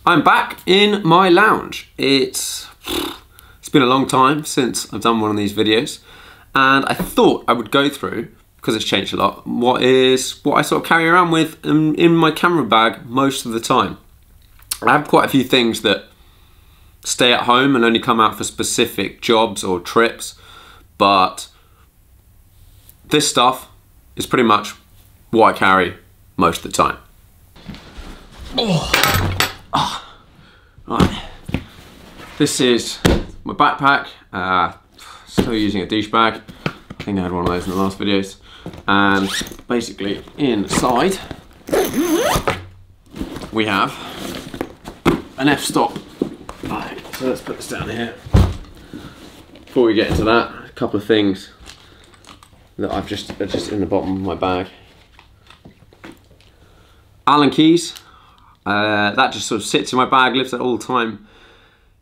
I'm back in my lounge. It's been a long time since I've done one of these videos, and I thought I would go through, because it's changed a lot, what I sort of carry around with in my camera bag most of the time. I have quite a few things that stay at home and only come out for specific jobs or trips, but this stuff is pretty much what I carry most of the time. Right. This is my backpack. Still using a douche bag. I think I had one of those in the last videos. And basically inside we have an f-stop. Right, so let's put this down here. Before we get into that, a couple of things that are just in the bottom of my bag. Allen keys. That just sort of sits in my bag, lives there all the time,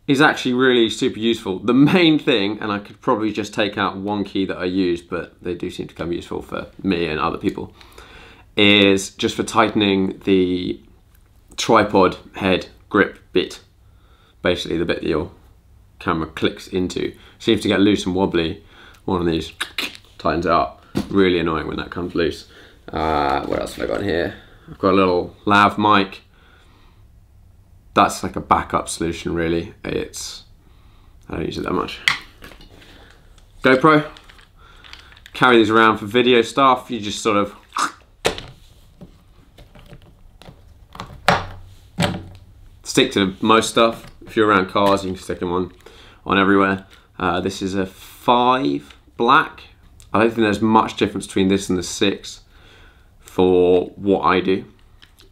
is actually really super useful. The main thing, and I could probably just take out one key that I use, but they do seem to come useful for me and other people, is just for tightening the tripod head grip bit. Basically the bit that your camera clicks into. Seems to get loose and wobbly. One of these tightens it up. Really annoying when that comes loose. What else have I got in here? I've got a little lav mic. That's like a backup solution really. I don't use it that much. GoPro. Carry these around for video stuff. You just sort of stick to most stuff. If you're around cars, you can stick them on everywhere. This is a 5 black. I don't think there's much difference between this and the 6 for what I do.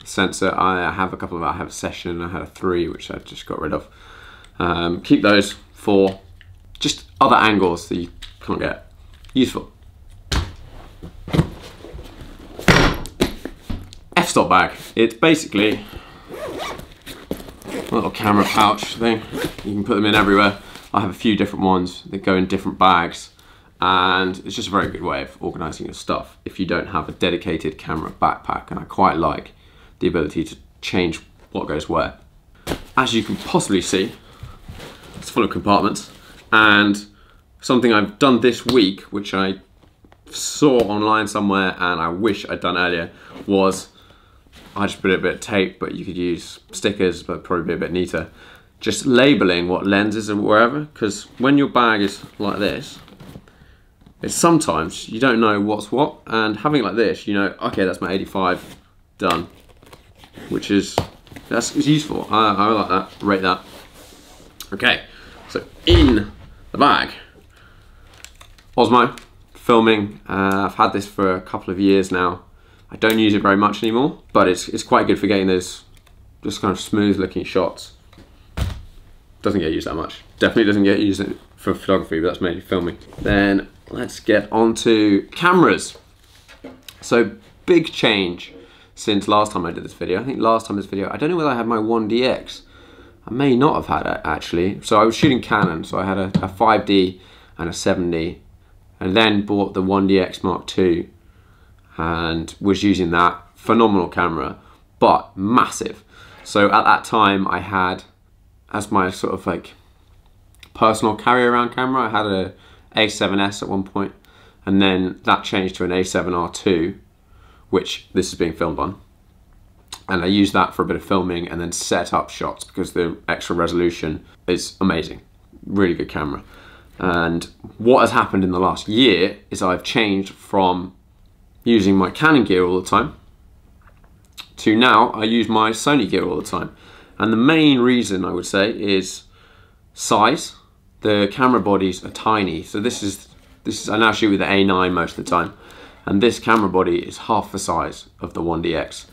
Sensor, I have a couple of, I have a Session, I had a 3 which I just got rid of. Keep those for just other angles that you can't get. Useful. F-stop bag. It's basically a little camera pouch thing. You can put them in everywhere. I have a few different ones that go in different bags, and it's just a very good way of organising your stuff if you don't have a dedicated camera backpack, and I quite like the ability to change what goes where. As you can possibly see, it's full of compartments, and something I've done this week, which I saw online somewhere and I wish I'd done earlier, was I just put a bit of tape, but you could use stickers, but probably be a bit neater. Just labeling what lenses are wherever, because when your bag is like this, it's sometimes you don't know what's what, and having it like this, you know, okay, that's my 85, done. Which is, that's useful. I like that, rate that. Okay, so in the bag, Osmo, filming. I've had this for a couple of years now. I don't use it very much anymore, but it's quite good for getting those just kind of smooth looking shots. Doesn't get used that much. Definitely doesn't get used for photography, but that's mainly filming. Then let's get on to cameras. So big change since last time I did this video. I think last time this video, I don't know whether I had my 1DX. I may not have had it actually. So I was shooting Canon, so I had a 5D and a 7D, and then bought the 1DX Mark II and was using that. Phenomenal camera, but massive. So at that time I had, as my sort of like personal carry around camera, I had a A7S at one point, and then that changed to an A7R2, which this is being filmed on. And I used that for a bit of filming and then set up shots because the extra resolution is amazing. Really good camera. And what has happened in the last year is I've changed from using my Canon gear all the time to now I use my Sony gear all the time. And the main reason I would say is size. The camera bodies are tiny. So this is I now shoot with the A9 most of the time. And this camera body is half the size of the 1DX.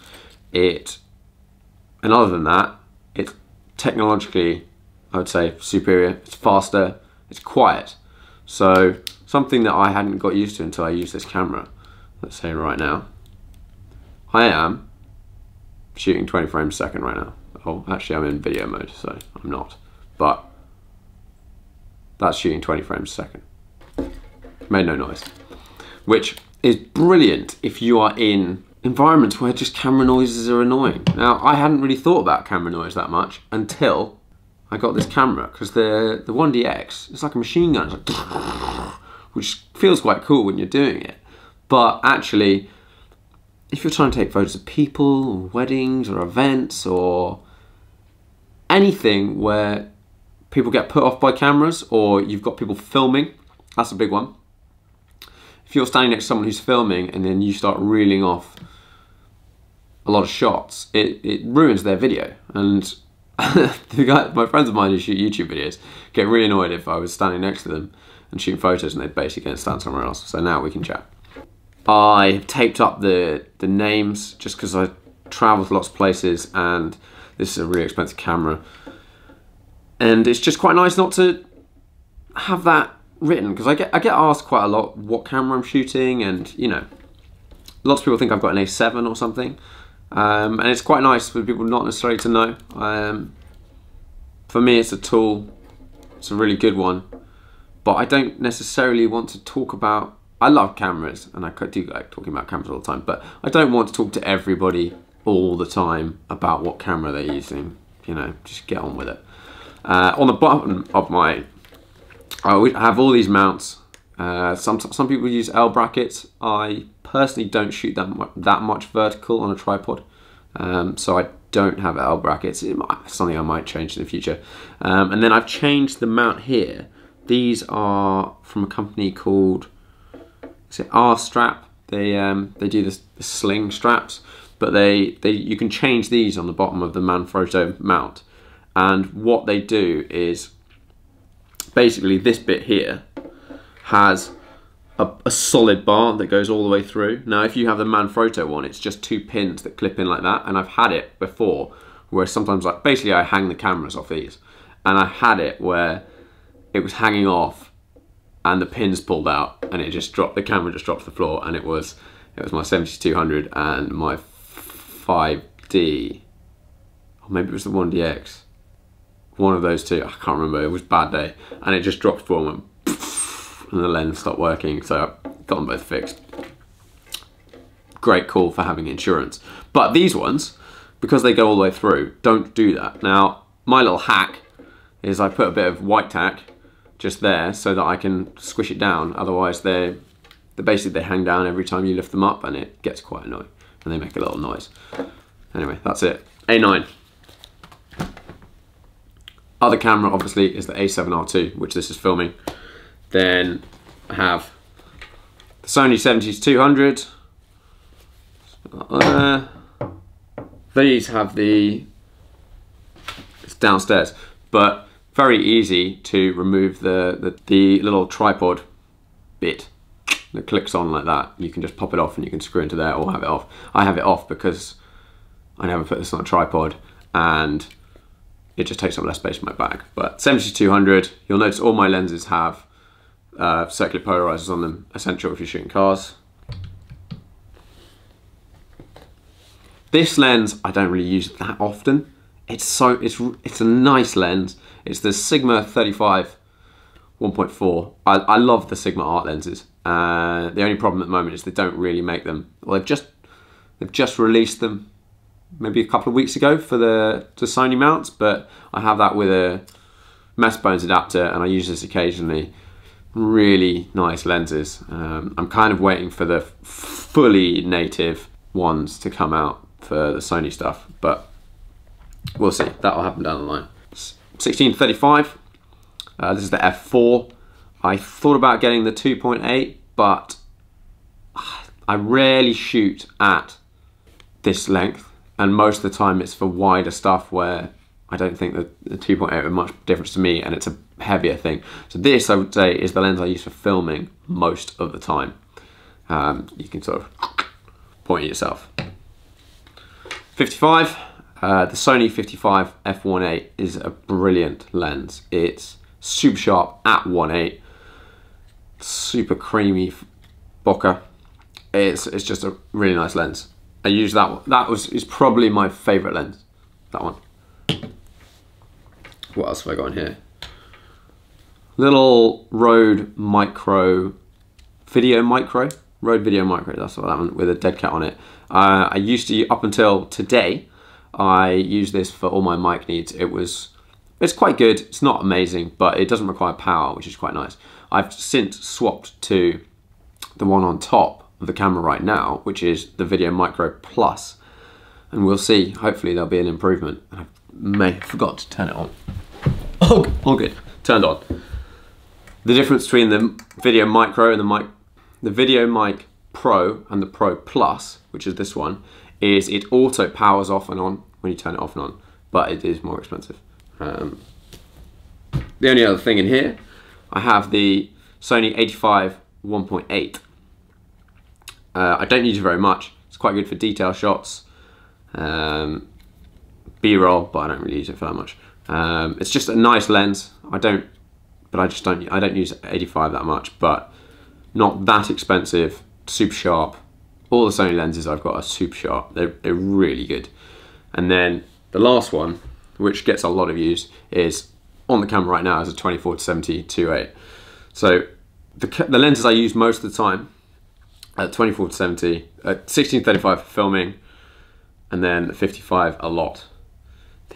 And other than that, it's technologically, I would say, superior. It's faster, it's quiet. So something that I hadn't got used to until I used this camera. Let's say right now, I am shooting 20 frames a second right now. Oh, actually I'm in video mode, so I'm not. But that's shooting 20 frames a second. Made no noise. Which is brilliant if you are in environments where just camera noises are annoying. Now, I hadn't really thought about camera noise that much until I got this camera, because the 1DX, it's like a machine gun, it's like, which feels quite cool when you're doing it. But actually, if you're trying to take photos of people, or weddings, or events, or anything where people get put off by cameras, or you've got people filming, that's a big one. If you're standing next to someone who's filming and then you start reeling off a lot of shots, it ruins their video. And my friends of mine who shoot YouTube videos get really annoyed if I was standing next to them and shooting photos and they'd basically go and stand somewhere else. So now we can chat. I have taped up the names just because I travel to lots of places and this is a really expensive camera. And it's just quite nice not to have that written, because I get asked quite a lot what camera I'm shooting, and you know, lots of people think I've got an A7 or something, and it's quite nice for people not necessarily to know. For me, it's a tool, it's a really good one, but I don't necessarily want to talk about. I love cameras, and I do like talking about cameras all the time, but I don't want to talk to everybody all the time about what camera they're using. You know, just get on with it. On the bottom of my, I have all these mounts. Some people use L brackets. I personally don't shoot that much vertical on a tripod, so I don't have L brackets. It's something I might change in the future. And then I've changed the mount here. These are from a company called, is it R-Strap? They do the sling straps, but you can change these on the bottom of the Manfrotto mount. And what they do is, basically this bit here has a solid bar that goes all the way through. Now if you have the Manfrotto one, it's just 2 pins that clip in like that, and I've had it before where sometimes, like, basically I hang the cameras off these, and I had it where it was hanging off and the pins pulled out and it just dropped, the camera just dropped to the floor, and it was my 7200 and my 5D, or maybe it was the 1DX. One of those two, I can't remember, it was a bad day, and it just dropped forward and went poof, and the lens stopped working, so I got them both fixed. Great call for having insurance. But these ones, because they go all the way through, don't do that. Now, my little hack is I put a bit of white tack just there so that I can squish it down, otherwise they basically hang down every time you lift them up, and it gets quite annoying, and they make a little noise. Anyway, that's it. A9. Other camera, obviously, is the A7R II, which this is filming. Then I have the Sony 70-200. These have it's downstairs, but very easy to remove the little tripod bit that clicks on like that. You can just pop it off and you can screw into there or have it off. I have it off because I never put this on a tripod, and it just takes up less space in my bag. But 70-200, you'll notice all my lenses have circular polarizers on them, essential if you're shooting cars. This lens I don't really use that often. It's a nice lens. It's the Sigma 35 1.4. I love the Sigma art lenses. The only problem at the moment is they don't really make them. Well, they've just released them maybe a couple of weeks ago for the Sony mounts, but I have that with a mesh bones adapter, and I use this occasionally. Really nice lenses. I'm kind of waiting for the fully native ones to come out for the Sony stuff, but we'll see. That'll happen down the line. 16-35. This is the f4. I thought about getting the 2.8, but I rarely shoot at this length, and most of the time it's for wider stuff where I don't think that the 2.8 would much difference to me, and it's a heavier thing. So this, I would say, is the lens I use for filming most of the time. You can sort of point at yourself. 55. The Sony 55 f1.8 is a brilliant lens. It's super sharp at 1.8, super creamy bokeh. It's just a really nice lens. I use that one. That is probably my favorite lens. That one. What else have I got in here? Little Rode Micro, Video Micro. Rode Video Micro, that's what that one, with a dead cat on it. I used to, up until today, I use this for all my mic needs. It's quite good, it's not amazing, but it doesn't require power, which is quite nice. I've since swapped to the one on top of the camera right now, which is the Video Micro Plus. And we'll see, hopefully there'll be an improvement. I may have forgot to turn it on. Oh, all good, turned on. The difference between the Video Micro and the Video Mic Pro and the Pro Plus, which is this one, is it auto powers off and on when you turn it off and on, but it is more expensive. The only other thing in here, I have the Sony 85 1.8. I don't use it very much. It's quite good for detail shots, B-roll, but I don't really use it for that much. It's just a nice lens. I don't use 85 that much, but not that expensive, super sharp. All the Sony lenses I've got are super sharp. They're really good. And then the last one, which gets a lot of use, is on the camera right now, is a 24-70 2.8. So the lenses I use most of the time at 24-70, at 16-35 for filming, and then 55 a lot.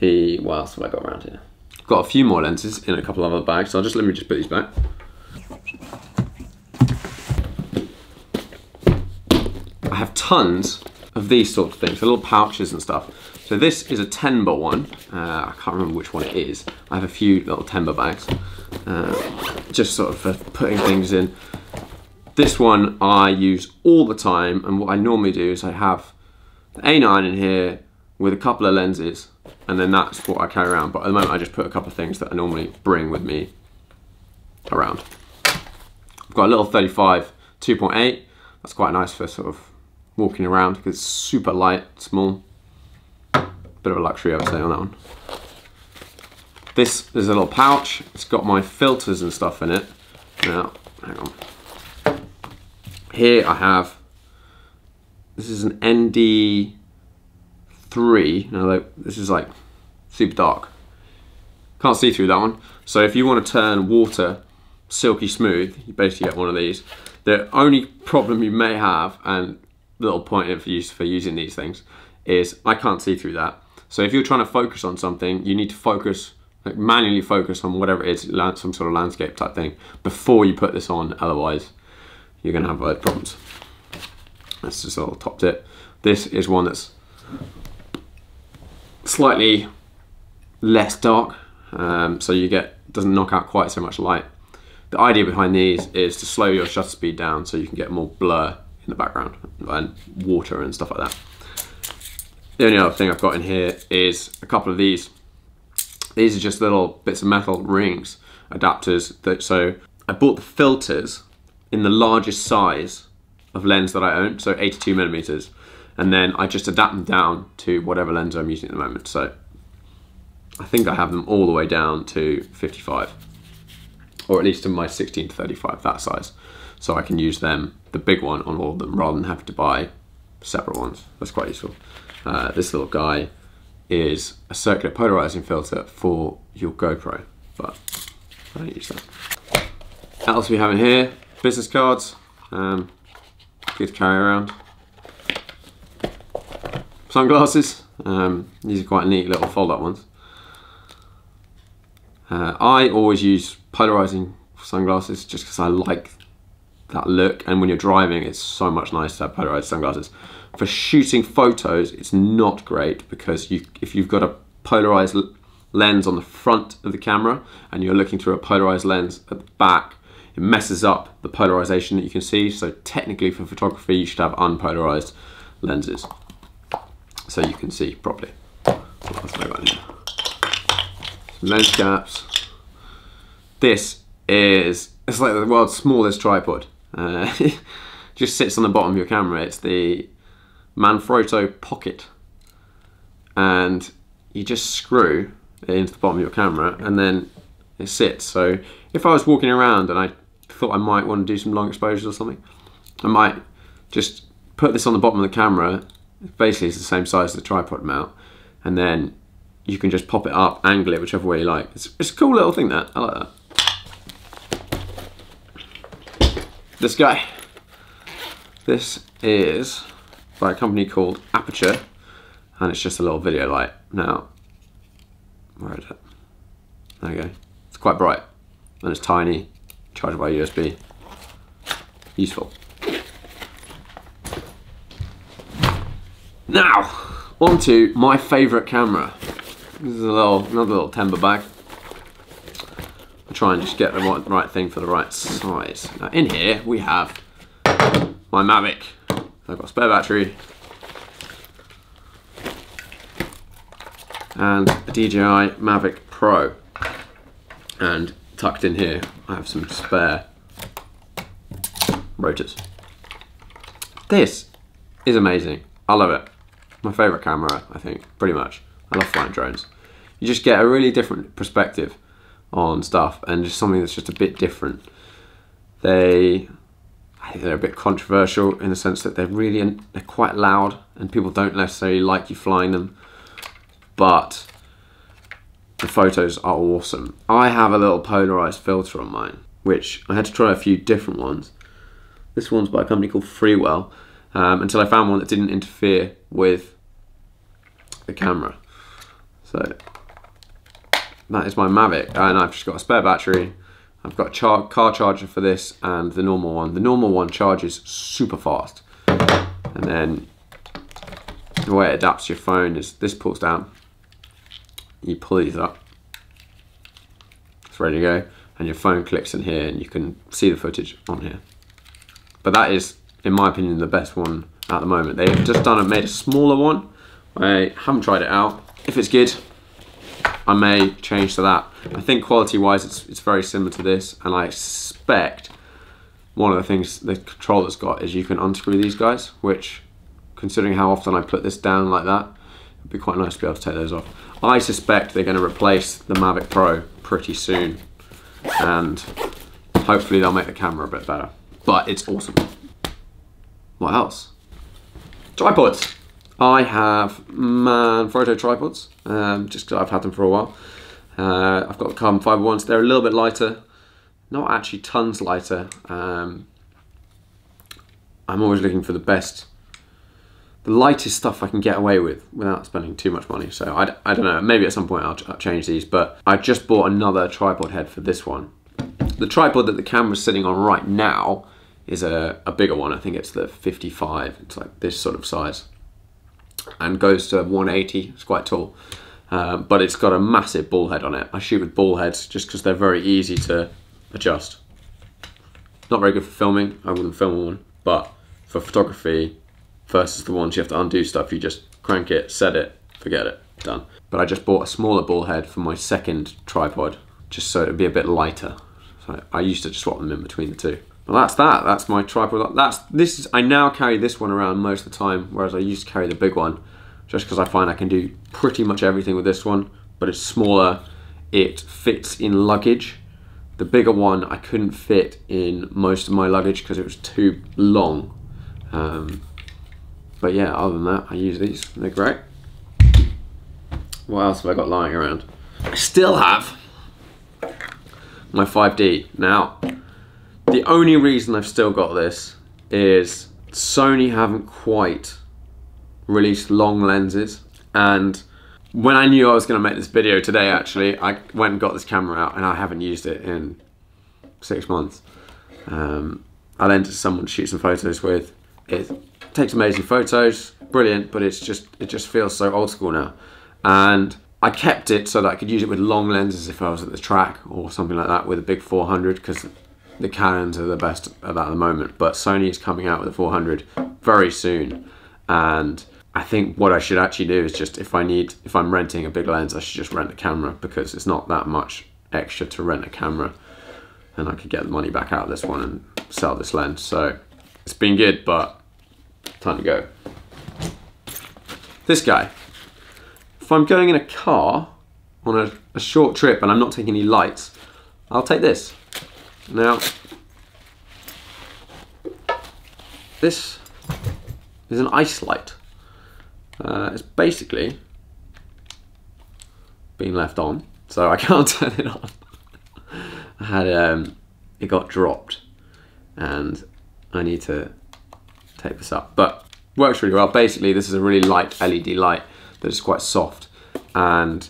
What else have I got around here? I've got a few more lenses in a couple of other bags, so let me just put these back. I have tons of these sorts of things, so little pouches and stuff. So this is a Tenba one. I can't remember which one it is. I have a few little Tenba bags, just sort of for putting things in. This one I use all the time, and what I normally do is I have the A9 in here with a couple of lenses, and then that's what I carry around. But at the moment I just put a couple of things that I normally bring with me around. I've got a little 35 2.8. That's quite nice for sort of walking around because it's super light, small. Bit of a luxury, I would say, on that one. This is a little pouch. It's got my filters and stuff in it. Now, hang on. Here I have, this is an ND3. Now, this is like super dark. Can't see through that one. So if you want to turn water silky smooth, you basically get one of these. The only problem you may have, and little point for using these things, is I can't see through that. So if you're trying to focus on something, you need to focus, like manually focus on whatever it is, some sort of landscape type thing, before you put this on. Otherwise, you're going to have problems. That's just a little top tip. This is one that's slightly less dark, so doesn't knock out quite so much light. The idea behind these is to slow your shutter speed down so you can get more blur in the background and water and stuff like that. The only other thing I've got in here is a couple of these. These are just little bits of metal rings, adapters. So I bought the filters in the largest size of lens that I own, so 82mm, and then I just adapt them down to whatever lens I'm using at the moment. So I think I have them all the way down to 55, or at least to my 16-35, that size. So I can use them, the big one, on all of them rather than have to buy separate ones. That's quite useful. This little guy is a circular polarizing filter for your GoPro, but I don't use that. What else we have in here? Business cards, good to carry around. Sunglasses, these are quite neat little fold-up ones. I always use polarizing sunglasses just because I like that look, and when you're driving it's so much nicer to have polarized sunglasses. For shooting photos it's not great because if you've got a polarized lens on the front of the camera and you're looking through a polarized lens at the back, it messes up the polarization that you can see. So technically for photography you should have unpolarized lenses so you can see properly. What else have I got in here? Some lens caps. It's like the world's smallest tripod. Just sits on the bottom of your camera. It's the Manfrotto Pocket, and you just screw it into the bottom of your camera and then it sits. So if I was walking around and I thought I might want to do some long exposures or something, I might just put this on the bottom of the camera. Basically it's the same size as the tripod mount, and then you can just pop it up, angle it whichever way you like. It's a cool little thing, that I like that. This guy, This is by a company called Aperture, and it's just a little video light. Now, where is it? There you go. It's quite bright, and it's tiny, charged by USB. Useful. Now, on to my favourite camera. This is another little timber bag. I'll try and just get the right thing for the right size. Now in here we have my Maverick. I've got a spare battery and a DJI Maverick Pro. And tucked in here I have some spare rotors. This is amazing. I love it. My favourite camera, I think, pretty much. I love flying drones. You just get a really different perspective on stuff, and just something that's just a bit different. I think they're a bit controversial in the sense that they're quite loud, and people don't necessarily like you flying them, but the photos are awesome. I have a little polarized filter on mine, which I had to try a few different ones. This one's by a company called Freewell, until I found one that didn't interfere with the camera. So that is my Mavic, and I've just got a spare battery. I've got a car charger for this and the normal one. The normal one charges super fast, and then the way it adapts to your phone is this pulls down, you pull these up, it's ready to go, and your phone clicks in here and you can see the footage on here. But that is, in my opinion, the best one at the moment. They've just made a smaller one. I haven't tried it out. If it's good, I may change to that. I think quality-wise, it's very similar to this, and I expect one of the things the controller's got is you can unscrew these guys, which, considering how often I put this down like that, it'd be quite nice to be able to take those off. I suspect they're going to replace the Mavic Pro pretty soon, and hopefully they'll make the camera a bit better. But it's awesome. What else? Tripods. I have Manfrotto tripods, just because I've had them for a while. I've got the carbon fibre ones. They're a little bit lighter, not actually tons lighter. I'm always looking for the lightest stuff I can get away with without spending too much money. So I don't know, maybe at some point I'll change these, but I just bought another tripod head for this one. The tripod that the camera's sitting on right now is a bigger one. I think it's the 55, it's like this sort of size, and goes to 180, it's quite tall. But it's got a massive ball head on it. I shoot with ball heads just because they're very easy to adjust. Not very good for filming, I wouldn't film one, but for photography versus the ones you have to undo stuff, you just crank it, set it, forget it, done. But I just bought a smaller ball head for my second tripod, just so it'd be a bit lighter. So I used to just swap them in between the two. Well, that's my tripod. I now carry this one around most of the time, whereas I used to carry the big one, just because I find I can do pretty much everything with this one, but it's smaller, it fits in luggage. The bigger one I couldn't fit in most of my luggage because it was too long. But yeah, other than that, I use these, they're great. What else have I got lying around? I still have my 5D. Now, the only reason I've still got this is Sony haven't quite released long lenses, and when I knew I was going to make this video today, actually, I went and got this camera out, and I haven't used it in 6 months. I lent it to someone to shoot some photos with. It takes amazing photos, brilliant, but it just feels so old school now. And I kept it so that I could use it with long lenses if I was at the track or something like that with a big 400, because the Canons are the best at that at the moment. But Sony is coming out with a 400 very soon, and I think what I should actually do is just, if I'm renting a big lens, I should just rent a camera, because it's not that much extra to rent a camera, and I could get the money back out of this one and sell this lens. So it's been good, but time to go. This guy. If I'm going in a car on a short trip and I'm not taking any lights, I'll take this. Now, this is an ice light. It's basically being left on, so I can't turn it on. It got dropped, and I need to tape this up, but works really well. Basically, this is a really light LED light that is quite soft, and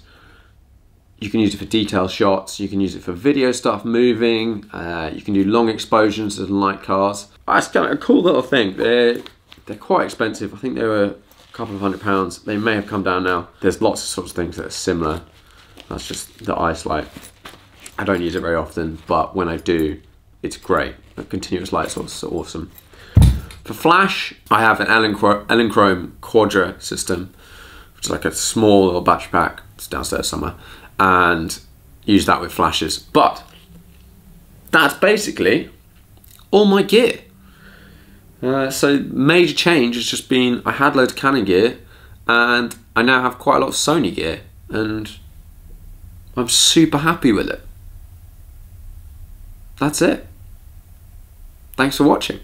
you can use it for detail shots, you can use it for video stuff moving, you can do long exposures in light cars. It's kind of a cool little thing. They're quite expensive. I think they were a couple of £100. They may have come down now. There's lots of sorts of things that are similar. That's just the ice light. I don't use it very often, but when I do, it's great. The continuous light source is awesome. For flash, I have an Elinchrom Quadra system, which is like a small little battery pack. It's downstairs somewhere, and use that with flashes. But that's basically all my gear. So major change has just been, I had loads of Canon gear, and I now have quite a lot of Sony gear, and I'm super happy with it. That's it. Thanks for watching.